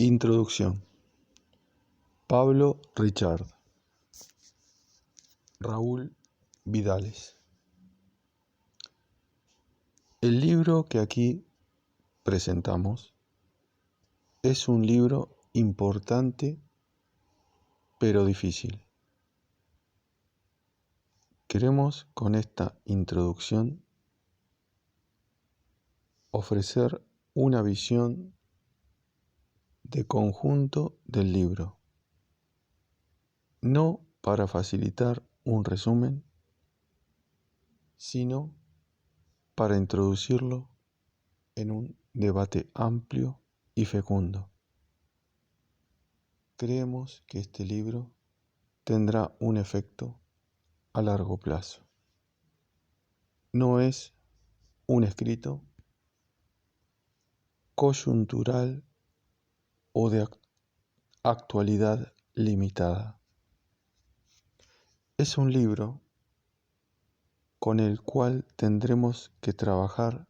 Introducción. Pablo Richard. Raúl Vidales. El libro que aquí presentamos es un libro importante pero difícil. Queremos con esta introducción ofrecer una visión de conjunto del libro, no para facilitar un resumen, sino para introducirlo en un debate amplio y fecundo. Creemos que este libro tendrá un efecto a largo plazo. No es un escrito coyuntural o de actualidad limitada. Es un libro con el cual tendremos que trabajar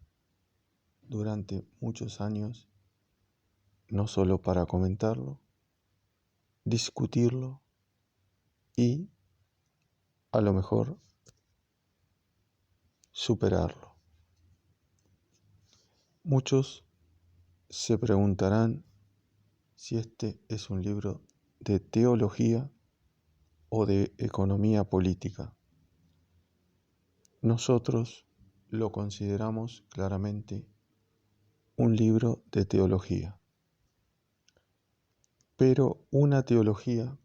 durante muchos años, no solo para comentarlo, discutirlo y, a lo mejor, superarlo. Muchos se preguntarán si este es un libro de teología o de economía política. Nosotros lo consideramos claramente un libro de teología, pero una teología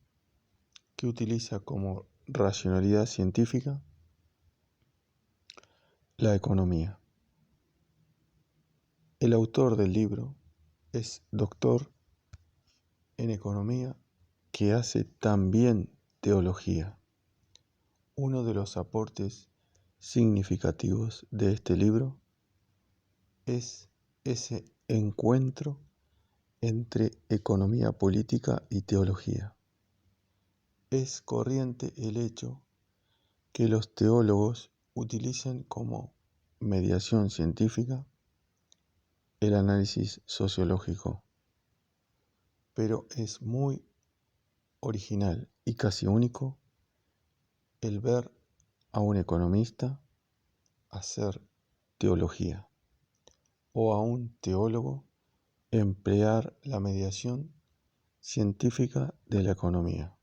que utiliza como racionalidad científica la economía. El autor del libro es doctor en economía que hace también teología. Uno de los aportes significativos de este libro es ese encuentro entre economía política y teología. Es corriente el hecho que los teólogos utilicen como mediación científica el análisis sociológico, pero es muy original y casi único el ver a un economista hacer teología o a un teólogo emplear la mediación científica de la economía.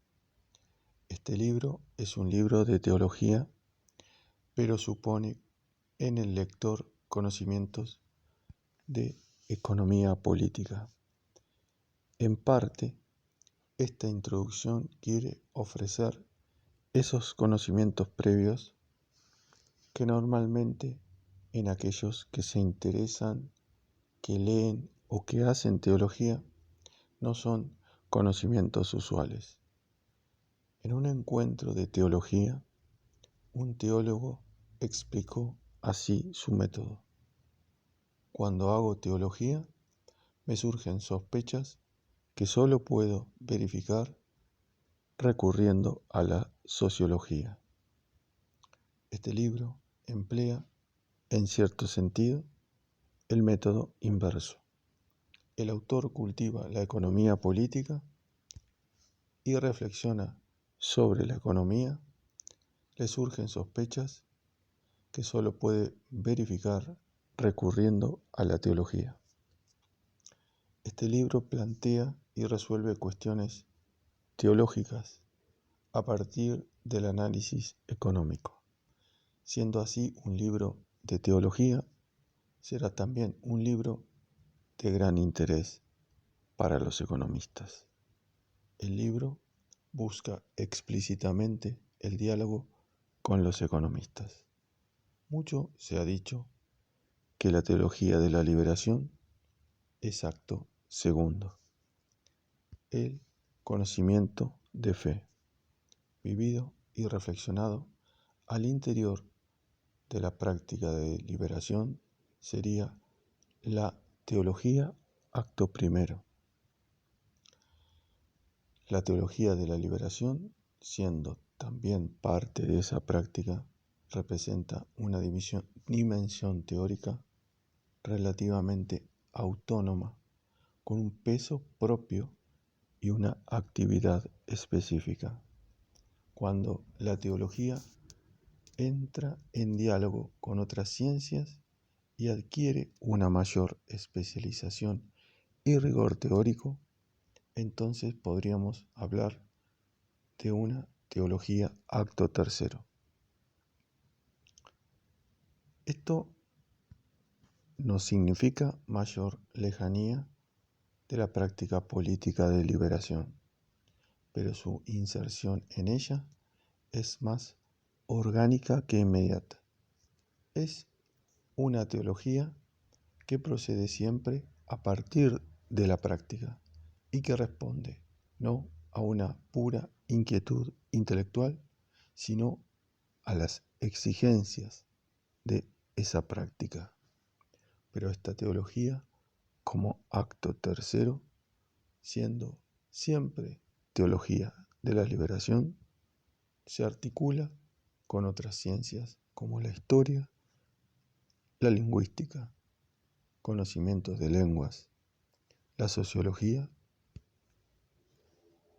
Este libro es un libro de teología, pero supone en el lector conocimientos de economía política. En parte, esta introducción quiere ofrecer esos conocimientos previos que normalmente en aquellos que se interesan, que leen o que hacen teología, no son conocimientos usuales. En un encuentro de teología, un teólogo explicó así su método. Cuando hago teología, me surgen sospechas que solo puedo verificar recurriendo a la sociología. Este libro emplea, en cierto sentido, el método inverso. El autor cultiva la economía política y reflexiona sobre la economía. Le surgen sospechas que solo puede verificar recurriendo a la teología. Este libro plantea y resuelve cuestiones teológicas a partir del análisis económico. Siendo así un libro de teología, será también un libro de gran interés para los economistas. El libro busca explícitamente el diálogo con los economistas. Mucho se ha dicho que la teología de la liberación es acto segundo, el conocimiento de fe, vivido y reflexionado al interior de la práctica de liberación, sería la teología acto primero. La teología de la liberación, siendo también parte de esa práctica, representa una dimensión teórica relativamente autónoma con un peso propio y una actividad específica. Cuando la teología entra en diálogo con otras ciencias y adquiere una mayor especialización y rigor teórico, entonces podríamos hablar de una teología acto tercero. Esto no significa mayor lejanía de la práctica política de liberación, pero su inserción en ella es más orgánica que inmediata. Es una teología que procede siempre a partir de la práctica y que responde no a una pura inquietud intelectual, sino a las exigencias de esa práctica. Pero esta teología, como acto tercero, siendo siempre teología de la liberación, se articula con otras ciencias como la historia, la lingüística, conocimientos de lenguas, la sociología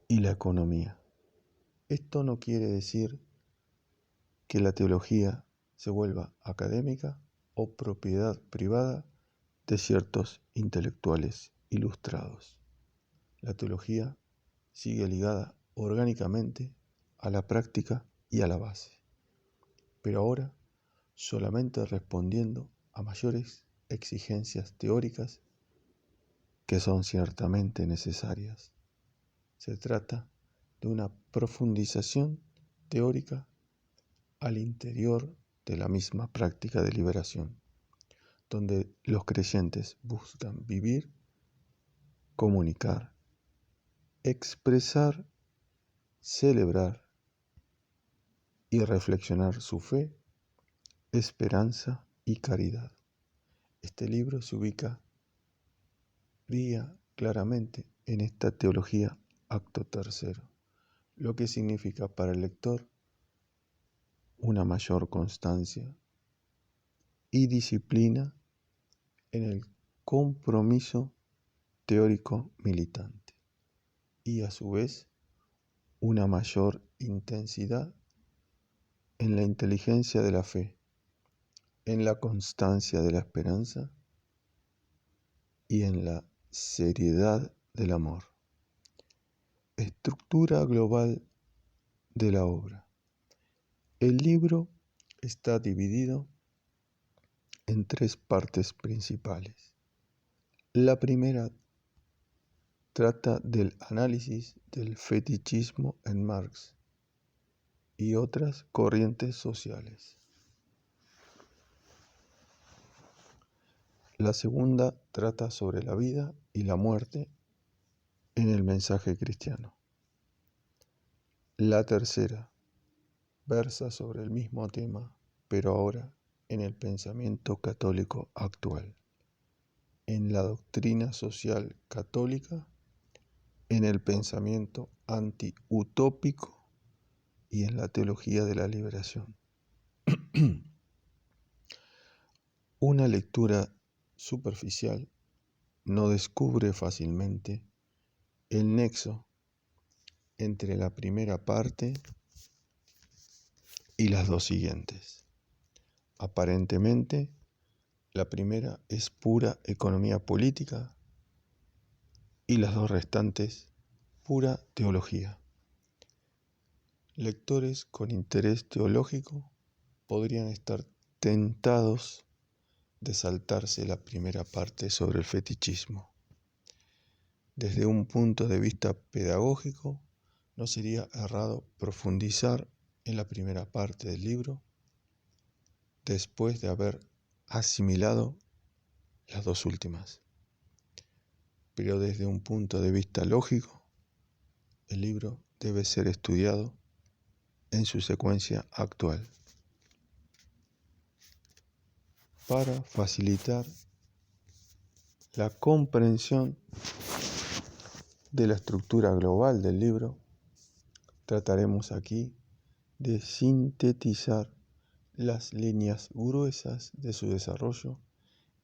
y la economía. Esto no quiere decir que la teología se vuelva académica o propiedad privada de ciertos intelectuales ilustrados. La teología sigue ligada orgánicamente a la práctica y a la base, pero ahora solamente respondiendo a mayores exigencias teóricas que son ciertamente necesarias. Se trata de una profundización teórica al interior de la misma práctica de liberación, donde los creyentes buscan vivir, comunicar, expresar, celebrar y reflexionar su fe, esperanza y caridad. Este libro se ubica claramente en esta teología acto tercero, lo que significa para el lector una mayor constancia y disciplina en el compromiso teórico militante y a su vez una mayor intensidad en la inteligencia de la fe, en la constancia de la esperanza y en la seriedad del amor. Estructura global de la obra. El libro está dividido en 3 partes principales. La primera trata del análisis del fetichismo en Marx y otras corrientes sociales. La segunda trata sobre la vida y la muerte en el mensaje cristiano. La tercera versa sobre el mismo tema, pero ahora en el pensamiento católico actual, en la doctrina social católica, en el pensamiento anti-utópico y en la teología de la liberación. Una lectura superficial no descubre fácilmente el nexo entre la primera parte y las dos siguientes. Aparentemente, la primera es pura economía política y las dos restantes pura teología. Lectores con interés teológico podrían estar tentados de saltarse la primera parte sobre el fetichismo. Desde un punto de vista pedagógico, no sería errado profundizar en la primera parte del libro después de haber asimilado las dos últimas. Pero desde un punto de vista lógico, el libro debe ser estudiado en su secuencia actual para facilitar la comprensión de la estructura global del libro. Trataremos aquí de sintetizar las líneas gruesas de su desarrollo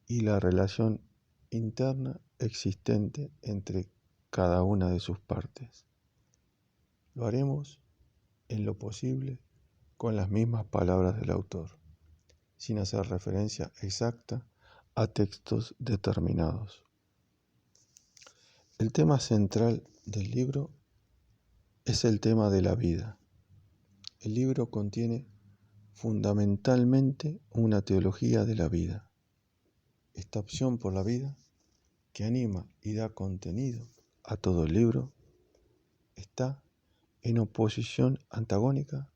y la relación interna existente entre cada una de sus partes. Lo haremos en lo posible con las mismas palabras del autor, sin hacer referencia exacta a textos determinados. El tema central del libro es el tema de la vida. El libro contiene fundamentalmente una teología de la vida. Esta opción por la vida, que anima y da contenido a todo el libro, está en oposición antagónica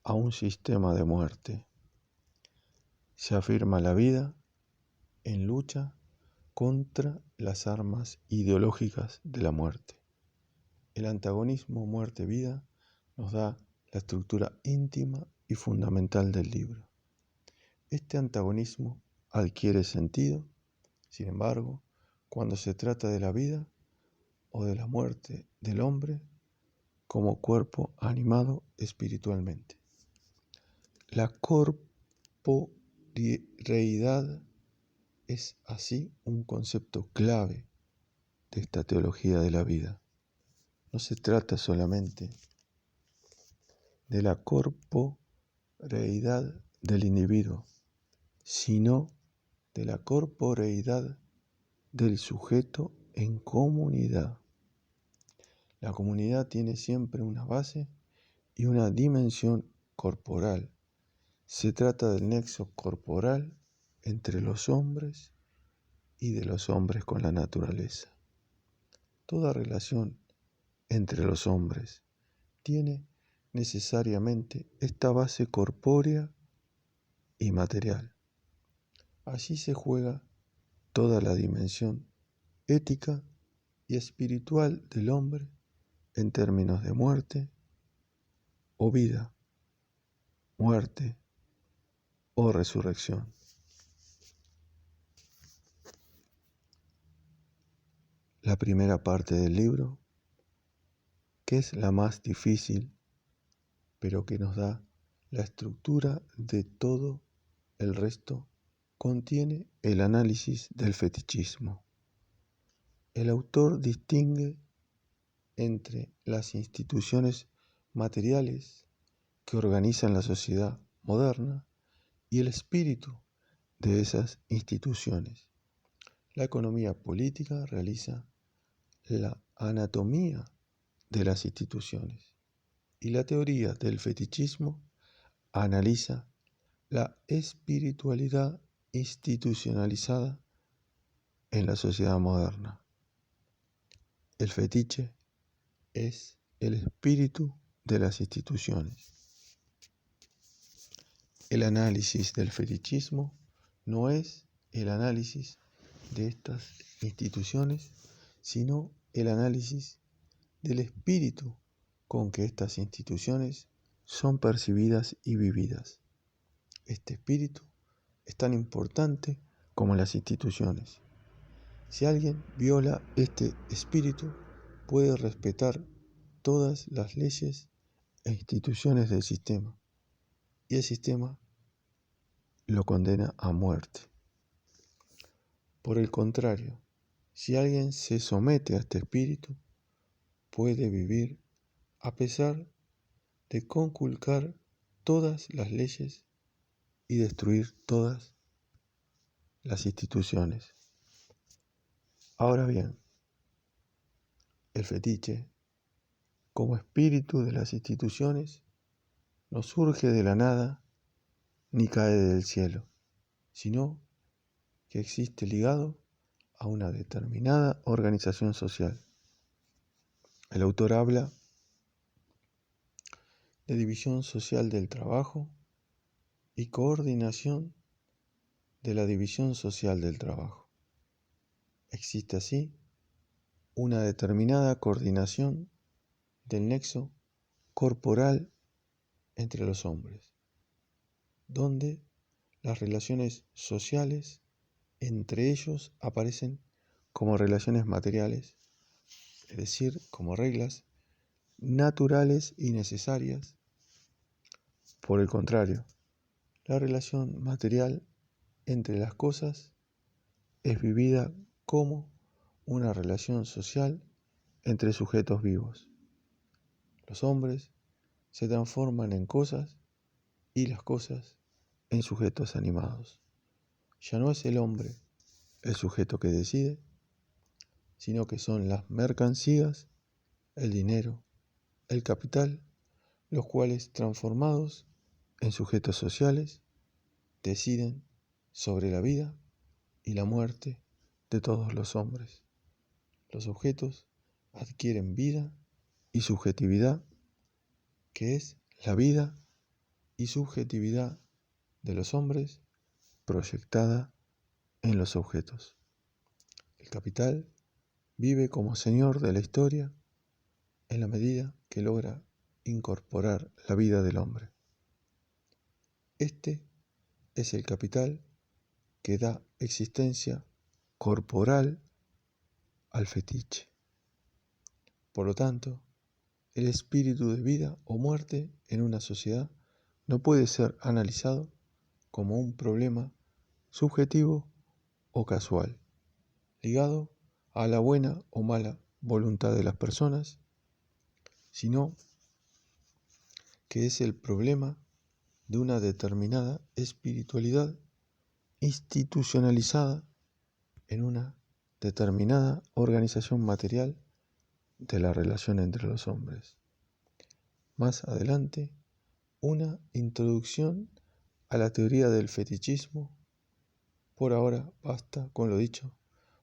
a un sistema de muerte. Se afirma la vida en lucha contra las armas ideológicas de la muerte. El antagonismo muerte-vida nos da la estructura íntima y fundamental del libro. Este antagonismo adquiere sentido, sin embargo, cuando se trata de la vida o de la muerte del hombre como cuerpo animado espiritualmente. La corporeidad es así un concepto clave de esta teología de la vida. No se trata solamente de la corporeidad del individuo, sino de la corporeidad del sujeto en comunidad. La comunidad tiene siempre una base y una dimensión corporal. Se trata del nexo corporal entre los hombres y de los hombres con la naturaleza. Toda relación entre los hombres tiene necesariamente esta base corpórea y material. Allí se juega toda la dimensión ética y espiritual del hombre en términos de muerte o vida, muerte o resurrección. La primera parte del libro, que es la más difícil, pero que nos da la estructura de todo el resto, contiene el análisis del fetichismo. El autor distingue entre las instituciones materiales que organizan la sociedad moderna y el espíritu de esas instituciones. La economía política realiza la anatomía de las instituciones y la teoría del fetichismo analiza la espiritualidad institucionalizada en la sociedad moderna. El fetiche es el espíritu de las instituciones. El análisis del fetichismo no es el análisis de estas instituciones, sino el análisis del espíritu con que estas instituciones son percibidas y vividas. Este espíritu es tan importante como las instituciones. Si alguien viola este espíritu, puede respetar todas las leyes e instituciones del sistema, y el sistema lo condena a muerte. Por el contrario, si alguien se somete a este espíritu, puede vivir a pesar de conculcar todas las leyes y destruir todas las instituciones. Ahora bien, el fetiche, como espíritu de las instituciones, no surge de la nada ni cae del cielo, sino que existe ligado a una determinada organización social. El autor habla de división social del trabajo y coordinación de la división social del trabajo. Existe así una determinada coordinación del nexo corporal entre los hombres, donde las relaciones sociales entre ellos aparecen como relaciones materiales, es decir, como reglas naturales y necesarias. Por el contrario, la relación material entre las cosas es vivida como una relación social entre sujetos vivos. Los hombres se transforman en cosas y las cosas en sujetos animados. Ya no es el hombre el sujeto que decide, sino que son las mercancías, el dinero, el capital, los cuales, transformados en sujetos sociales, deciden sobre la vida y la muerte de todos los hombres. Los objetos adquieren vida y subjetividad, que es la vida y subjetividad de los hombres proyectada en los objetos. El capital vive como señor de la historia en la medida que logra incorporar la vida del hombre. Este es el capital que da existencia corporal al fetiche. Por lo tanto, el espíritu de vida o muerte en una sociedad no puede ser analizado como un problema subjetivo o casual, ligado a la buena o mala voluntad de las personas, sino que es el problema de una determinada espiritualidad institucionalizada en una determinada organización material de la relación entre los hombres. Más adelante, una introducción a la teoría del fetichismo. Por ahora basta con lo dicho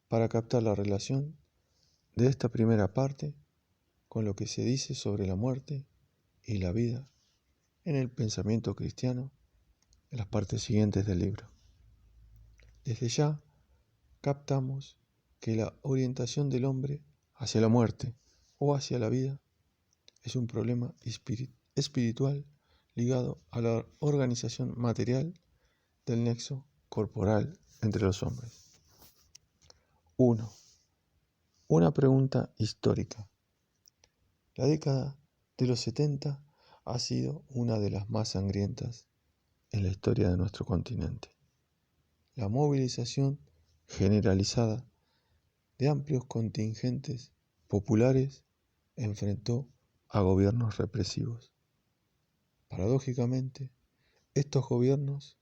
para captar la relación de esta primera parte con lo que se dice sobre la muerte y la vida en el pensamiento cristiano en las partes siguientes del libro. Desde ya captamos que la orientación del hombre hacia la muerte o hacia la vida es un problema espiritual ligado a la organización material del nexo corporal entre los hombres. 1. Una pregunta histórica. La década de los 70 ha sido una de las más sangrientas en la historia de nuestro continente. La movilización generalizada de amplios contingentes populares enfrentó a gobiernos represivos. Paradójicamente, estos gobiernos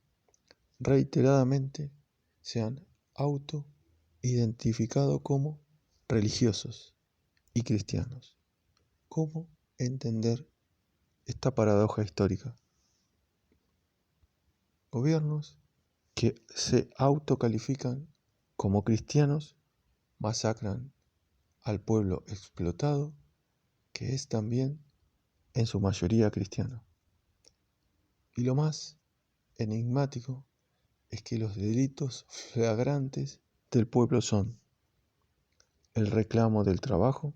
reiteradamente se han autoidentificado como religiosos y cristianos. ¿Cómo entender esta paradoja histórica? Gobiernos que se autocalifican como cristianos masacran al pueblo explotado, que es también en su mayoría cristiano. Y lo más enigmático es que los delitos flagrantes del pueblo son el reclamo del trabajo,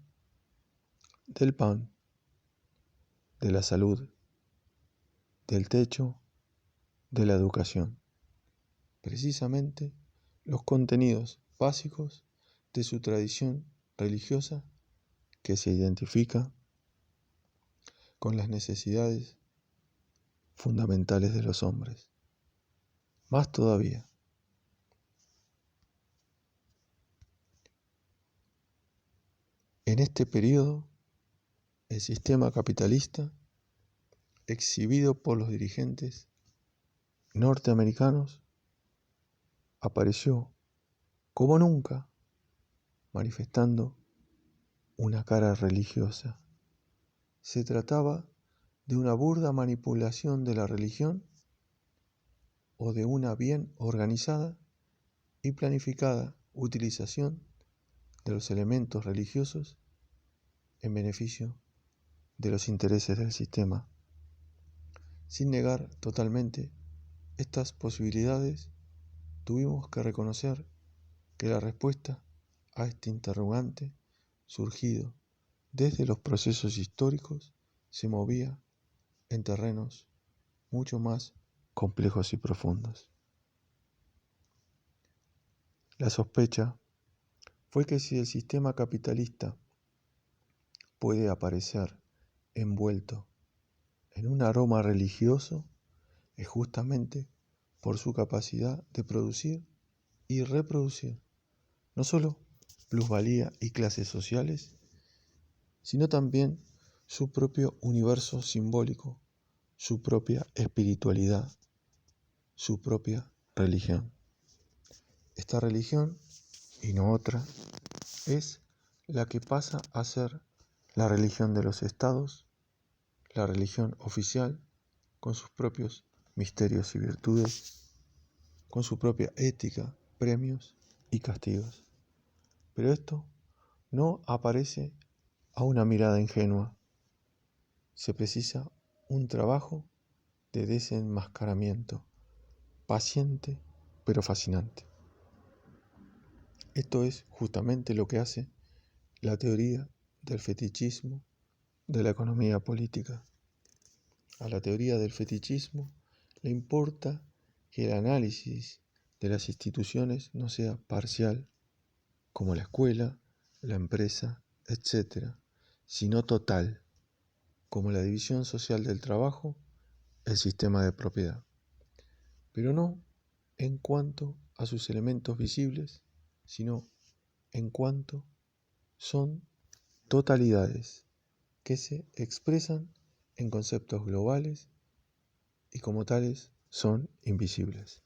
del pan, de la salud, del techo, de la educación. Precisamente los contenidos básicos de su tradición religiosa que se identifica con las necesidades fundamentales de los hombres. Más todavía, en este periodo, el sistema capitalista, exhibido por los dirigentes norteamericanos, apareció como nunca, manifestando una cara religiosa. Se trataba de una burda manipulación de la religión o de una bien organizada y planificada utilización de los elementos religiosos en beneficio de los intereses del sistema. Sin negar totalmente estas posibilidades, tuvimos que reconocer que la respuesta a este interrogante, surgido desde los procesos históricos, se movía en terrenos mucho más complejos y profundos. La sospecha fue que si el sistema capitalista puede aparecer envuelto en un aroma religioso, es justamente por su capacidad de producir y reproducir no solo plusvalía y clases sociales, sino también su propio universo simbólico, su propia espiritualidad, su propia religión. Esta religión, y no otra, es la que pasa a ser la religión de los estados, la religión oficial, con sus propios misterios y virtudes, con su propia ética, premios y castigos. Pero esto no aparece a una mirada ingenua. Se precisa un trabajo de desenmascaramiento, paciente pero fascinante. Esto es justamente lo que hace la teoría del fetichismo de la economía política. A la teoría del fetichismo le importa que el análisis de las instituciones no sea parcial, como la escuela, la empresa, etc., sino total, como la división social del trabajo, el sistema de propiedad, pero no en cuanto a sus elementos visibles, sino en cuanto son totalidades que se expresan en conceptos globales y como tales son invisibles.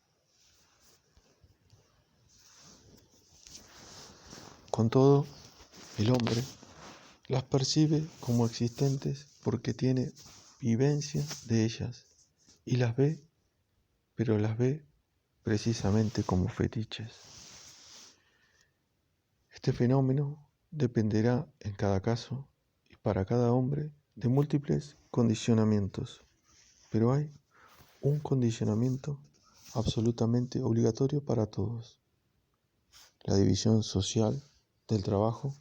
Con todo, el hombre las percibe como existentes porque tiene vivencia de ellas y las ve, pero las ve precisamente como fetiches. Este fenómeno dependerá en cada caso y para cada hombre de múltiples condicionamientos, pero hay un condicionamiento absolutamente obligatorio para todos: la división social del trabajo,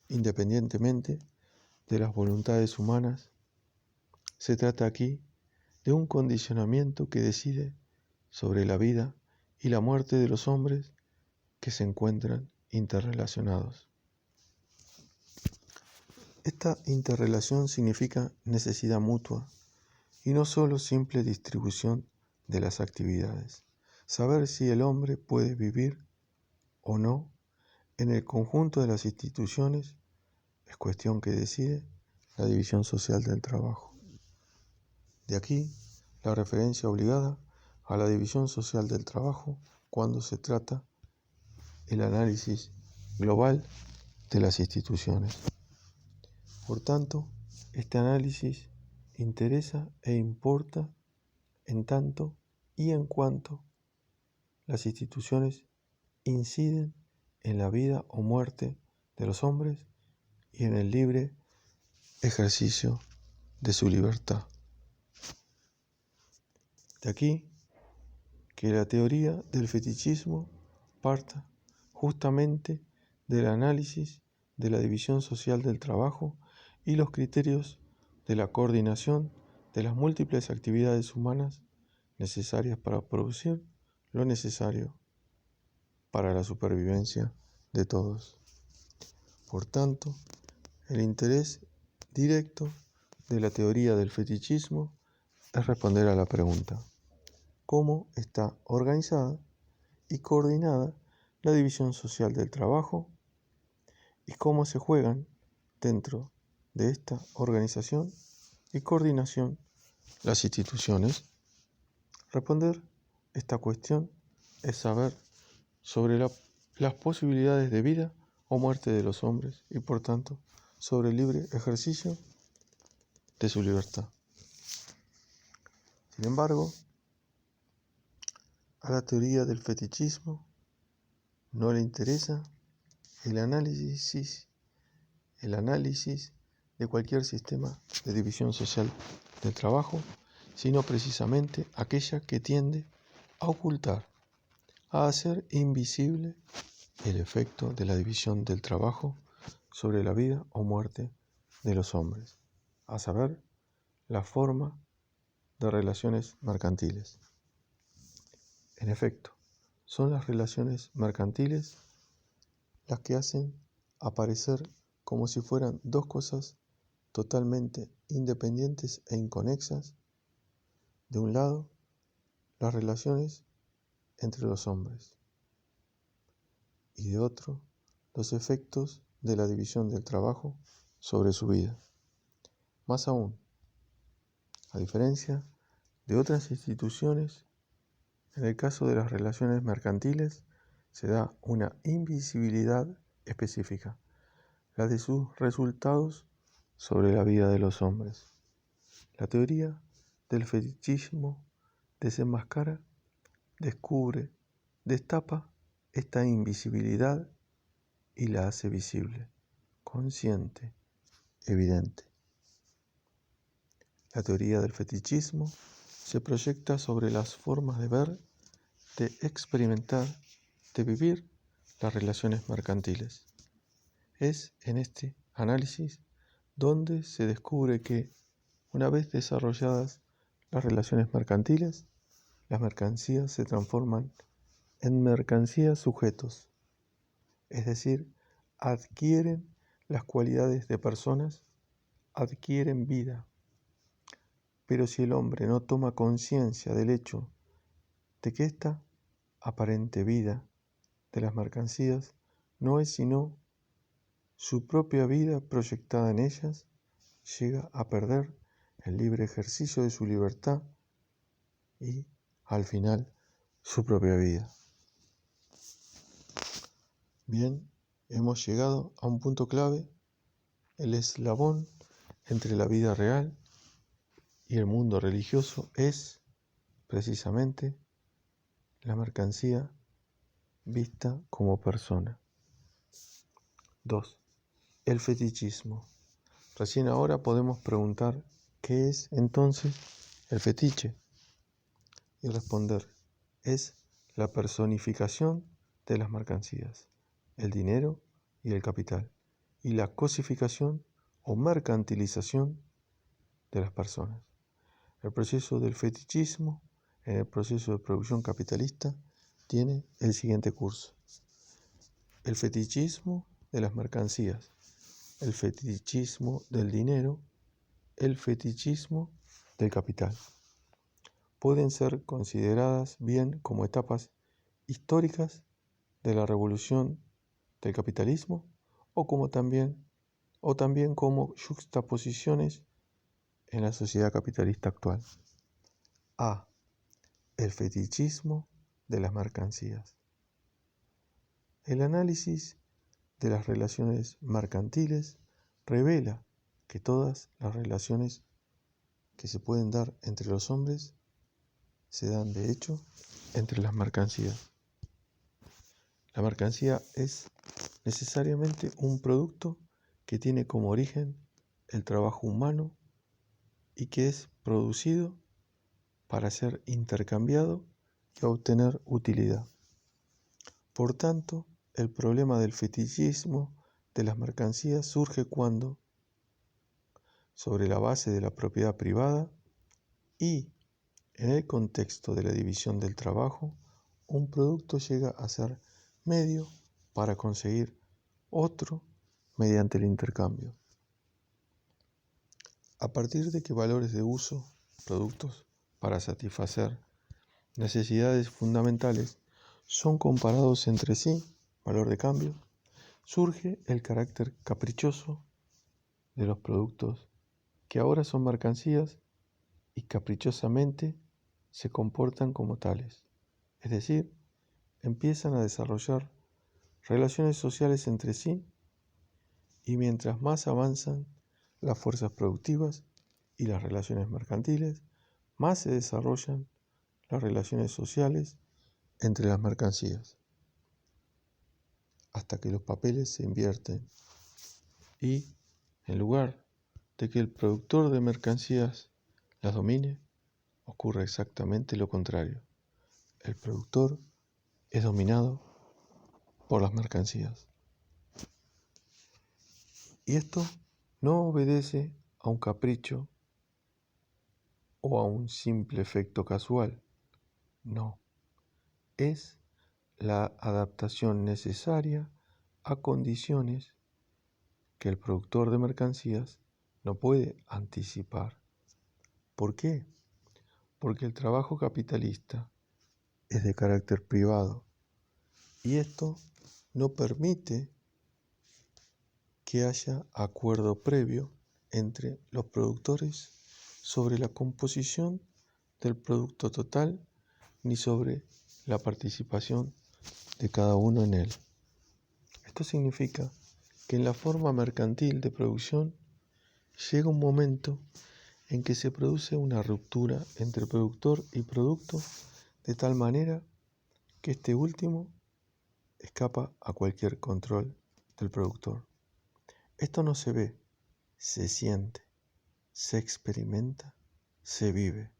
independientemente de las voluntades humanas. Se trata aquí de un condicionamiento que decide sobre la vida y la muerte de los hombres que se encuentran interrelacionados. Esta interrelación significa necesidad mutua y no solo simple distribución de las actividades. Saber si el hombre puede vivir o no en el conjunto de las instituciones es cuestión que decide la división social del trabajo. De aquí la referencia obligada a la división social del trabajo cuando se trata el análisis global de las instituciones. Por tanto, este análisis interesa e importa en tanto y en cuanto las instituciones inciden en la vida o muerte de los hombres y en el libre ejercicio de su libertad. De aquí que la teoría del fetichismo parta justamente del análisis de la división social del trabajo y los criterios de la coordinación de las múltiples actividades humanas necesarias para producir lo necesario para la supervivencia de todos. Por tanto, el interés directo de la teoría del fetichismo es responder a la pregunta: ¿cómo está organizada y coordinada la división social del trabajo y cómo se juegan dentro de esta organización y coordinación las instituciones? Responder esta cuestión es saber sobre las posibilidades de vida o muerte de los hombres y por tanto sobre el libre ejercicio de su libertad. Sin embargo, a la teoría del fetichismo no le interesa el análisis de cualquier sistema de división social del trabajo, sino precisamente aquella que tiende a ocultar, a hacer invisible el efecto de la división del trabajo sobre la vida o muerte de los hombres, a saber, la forma de relaciones mercantiles. En efecto, son las relaciones mercantiles las que hacen aparecer como si fueran dos cosas totalmente independientes e inconexas. De un lado, las relaciones entre los hombres y de otro, los efectos de la división del trabajo sobre su vida. Más aún, a diferencia de otras instituciones, en el caso de las relaciones mercantiles se da una invisibilidad específica, la de sus resultados sobre la vida de los hombres. La teoría del fetichismo desenmascara, descubre, destapa esta invisibilidad y la hace visible, consciente, evidente. La teoría del fetichismo se proyecta sobre las formas de ver, de experimentar, de vivir las relaciones mercantiles. Es en este análisis donde se descubre que, una vez desarrolladas las relaciones mercantiles, las mercancías se transforman en mercancías sujetos, es decir, adquieren las cualidades de personas, adquieren vida. Pero si el hombre no toma conciencia del hecho de que esta aparente vida de las mercancías no es sino su propia vida proyectada en ellas, llega a perder el libre ejercicio de su libertad y, al final, su propia vida. Bien, hemos llegado a un punto clave, el eslabón entre la vida real y el mundo religioso es, precisamente, la mercancía vista como persona. 2. El fetichismo. Recién ahora podemos preguntar, ¿qué es entonces el fetiche? Y responder, es la personificación de las mercancías, el dinero y el capital, y la cosificación o mercantilización de las personas. El proceso del fetichismo en el proceso de producción capitalista tiene el siguiente curso: el fetichismo de las mercancías, el fetichismo del dinero, el fetichismo del capital. Pueden ser consideradas bien como etapas históricas de la revolución del capitalismo o también como yuxtaposiciones en la sociedad capitalista actual. A. El fetichismo de las mercancías. El análisis de las relaciones mercantiles revela que todas las relaciones que se pueden dar entre los hombres se dan, de hecho, entre las mercancías. La mercancía es necesariamente un producto que tiene como origen el trabajo humano y que es producido para ser intercambiado y obtener utilidad. Por tanto, el problema del fetichismo de las mercancías surge cuando, sobre la base de la propiedad privada y en el contexto de la división del trabajo, un producto llega a ser medio para conseguir otro mediante el intercambio. A partir de que valores de uso, productos para satisfacer necesidades fundamentales, son comparados entre sí, valor de cambio, surge el carácter caprichoso de los productos que ahora son mercancías y caprichosamente se comportan como tales, es decir, empiezan a desarrollar relaciones sociales entre sí y mientras más avanzan las fuerzas productivas y las relaciones mercantiles, más se desarrollan las relaciones sociales entre las mercancías, hasta que los papeles se invierten y, en lugar de que el productor de mercancías las domine, ocurre exactamente lo contrario. El productor es dominado por las mercancías. Y esto no obedece a un capricho o a un simple efecto casual. No, es la adaptación necesaria a condiciones que el productor de mercancías no puede anticipar. ¿Por qué? Porque el trabajo capitalista es de carácter privado y esto no permite que haya acuerdo previo entre los productores sobre la composición del producto total ni sobre la participación de cada uno en él. Esto significa que en la forma mercantil de producción llega un momento en que se produce una ruptura entre productor y producto de tal manera que este último escapa a cualquier control del productor. Esto no se ve, se siente, se experimenta, se vive.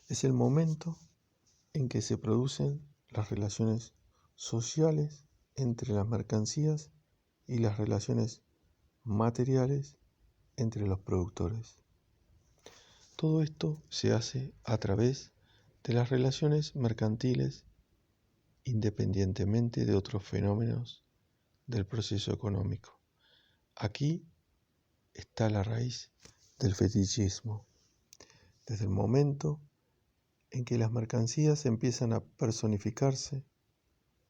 Es el momento en que se producen las relaciones sociales entre las mercancías y las relaciones materiales entre los productores. Todo esto se hace a través de las relaciones mercantiles independientemente de otros fenómenos del proceso económico. Aquí está la raíz del fetichismo. Desde el momento en que las mercancías empiezan a personificarse,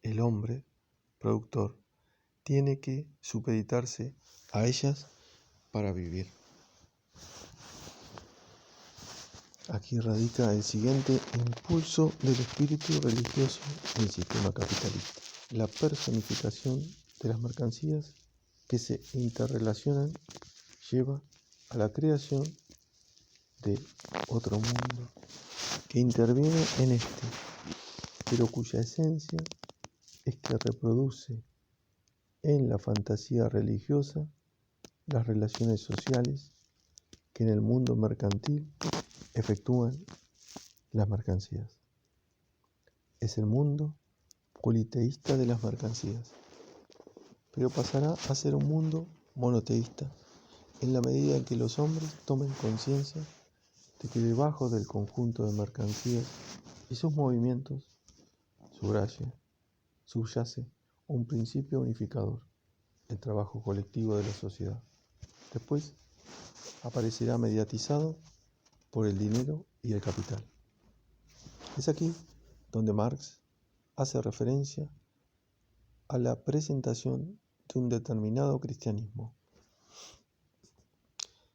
el hombre, productor, tiene que supeditarse a ellas para vivir. Aquí radica el siguiente impulso del espíritu religioso del sistema capitalista: la personificación de las mercancías que se interrelacionan lleva a la creación de otro mundo que interviene en este, pero cuya esencia es que reproduce en la fantasía religiosa las relaciones sociales que en el mundo mercantil efectúan las mercancías. Es el mundo politeísta de las mercancías, pero pasará a ser un mundo monoteísta en la medida en que los hombres tomen conciencia de que debajo del conjunto de mercancías y sus movimientos subyace un principio unificador, el trabajo colectivo de la sociedad. Después aparecerá mediatizado por el dinero y el capital. Es aquí donde Marx hace referencia a la presentación de un determinado cristianismo.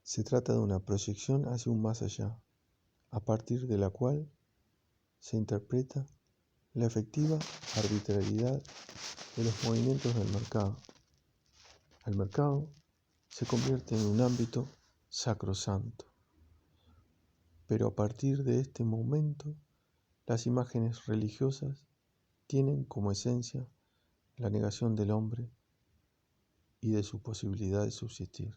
Se trata de una proyección hacia un más allá, a partir de la cual se interpreta la efectiva arbitrariedad de los movimientos del mercado. El mercado se convierte en un ámbito sacrosanto, pero a partir de este momento las imágenes religiosas tienen como esencia la negación del hombre y de su posibilidad de subsistir.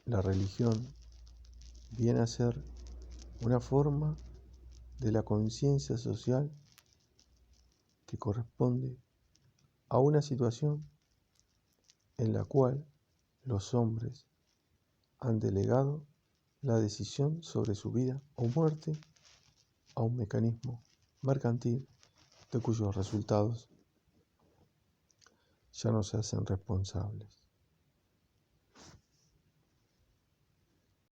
La religión viene a ser una forma de la conciencia social que corresponde a una situación en la cual los hombres han delegado la decisión sobre su vida o muerte a un mecanismo mercantil de cuyos resultados ya no se hacen responsables.